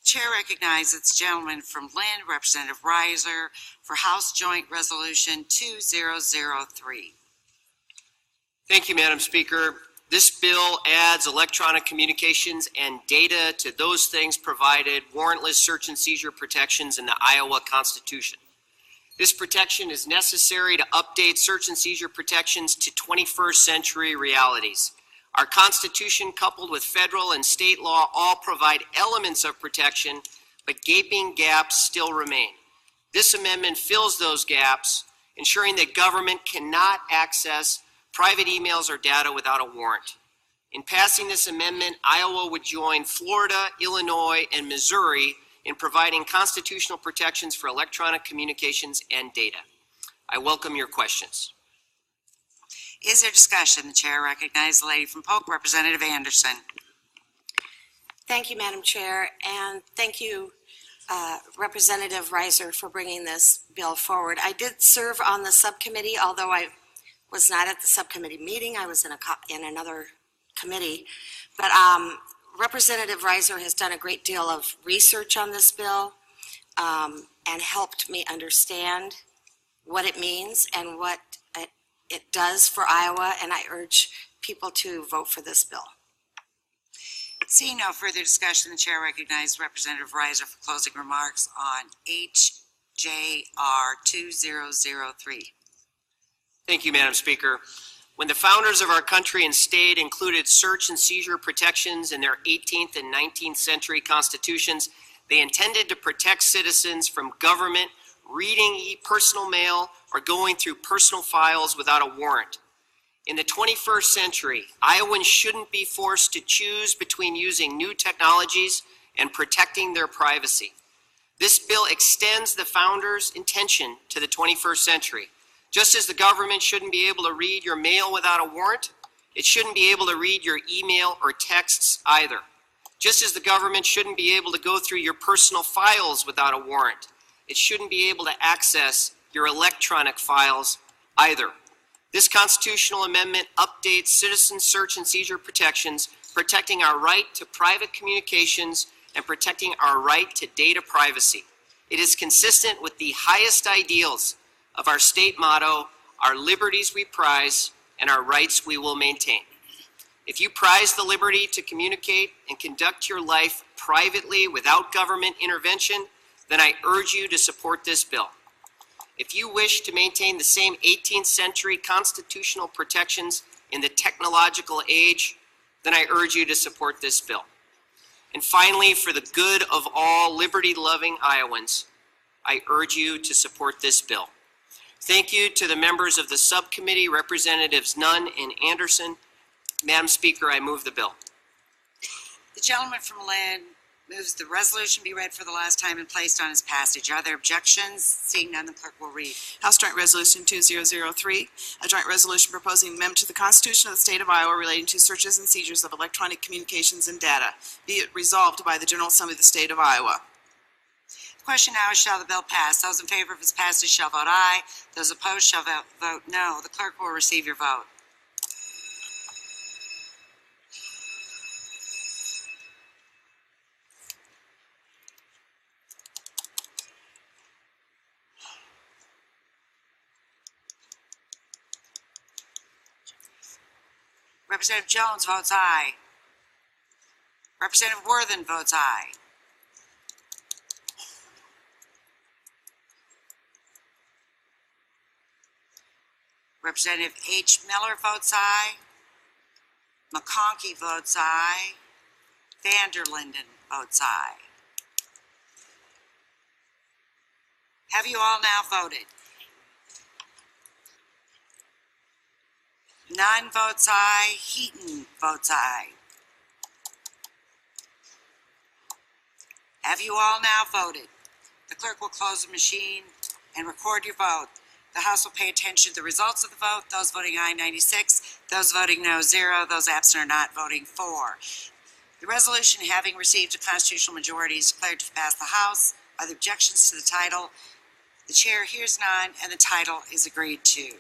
Chair recognizes the gentleman from Lynn, Representative Rizer, for House Joint Resolution 2003. Thank you, Madam Speaker. This bill adds electronic communications and data to those things provided warrantless search and seizure protections in the Iowa Constitution. This protection is necessary to update search and seizure protections to 21st century realities. Our Constitution, coupled with federal and state law, all provide elements of protection, but gaping gaps still remain. This amendment fills those gaps, ensuring that government cannot access private emails or data without a warrant. In passing this amendment, Iowa would join Florida, Illinois, and Missouri in providing constitutional protections for electronic communications and data. I welcome your questions. Is there discussion? The chair recognizes the lady from Polk, Representative Anderson. Thank you, Madam Chair, and thank you, Representative Rizer, for bringing this bill forward. I did serve on the subcommittee, although I was not at the subcommittee meeting. I was in another committee. But Representative Rizer has done a great deal of research on this bill and helped me understand what it means and what it does for Iowa, and I urge people to vote for this bill. Seeing no further discussion, the chair recognizes Representative Rizer for closing remarks on HJR 2003. Thank you, Madam Speaker. When the founders of our country and state included search and seizure protections in their 18th and 19th century constitutions, they intended to protect citizens from government reading personal mail or going through personal files without a warrant. In the 21st century, Iowans shouldn't be forced to choose between using new technologies and protecting their privacy. This bill extends the founders' intention to the 21st century. Just as the government shouldn't be able to read your mail without a warrant, it shouldn't be able to read your email or texts either. Just as the government shouldn't be able to go through your personal files without a warrant, it shouldn't be able to access your electronic files either. This constitutional amendment updates citizen search and seizure protections, protecting our right to private communications and protecting our right to data privacy. It is consistent with the highest ideals of our state motto, our liberties we prize and our rights we will maintain. If you prize the liberty to communicate and conduct your life privately without government intervention, then I urge you to support this bill. If you wish to maintain the same 18th century constitutional protections in the technological age, then I urge you to support this bill. And finally, for the good of all liberty-loving Iowans, I urge you to support this bill. Thank you to the members of the subcommittee, Representatives Nunn and Anderson. Madam Speaker, I move the bill. The gentleman from Lynn moves the resolution be read for the last time and placed on its passage. Are there objections? Seeing none, the clerk will read. House Joint Resolution 2003, a joint resolution proposing amendment to the Constitution of the State of Iowa relating to searches and seizures of electronic communications and data. Be it resolved by the General Assembly of the State of Iowa. The question now is, shall the bill pass? Those in favor of its passage shall vote aye. Those opposed shall vote no. The clerk will receive your vote. Representative Jones votes aye. Representative Worthen votes aye. Representative H. Miller votes aye. McConkey votes aye. Vanderlinden votes aye. Have you all now voted? Nunn votes aye. Heaton votes aye. Have you all now voted? The clerk will close the machine and record your vote. The House will pay attention to the results of the vote. Those voting aye, 96. Those voting no, 0. Those absent are not voting for. The resolution, having received a constitutional majority, is declared to pass the House. Are there objections to the title? The chair hears none, and the title is agreed to.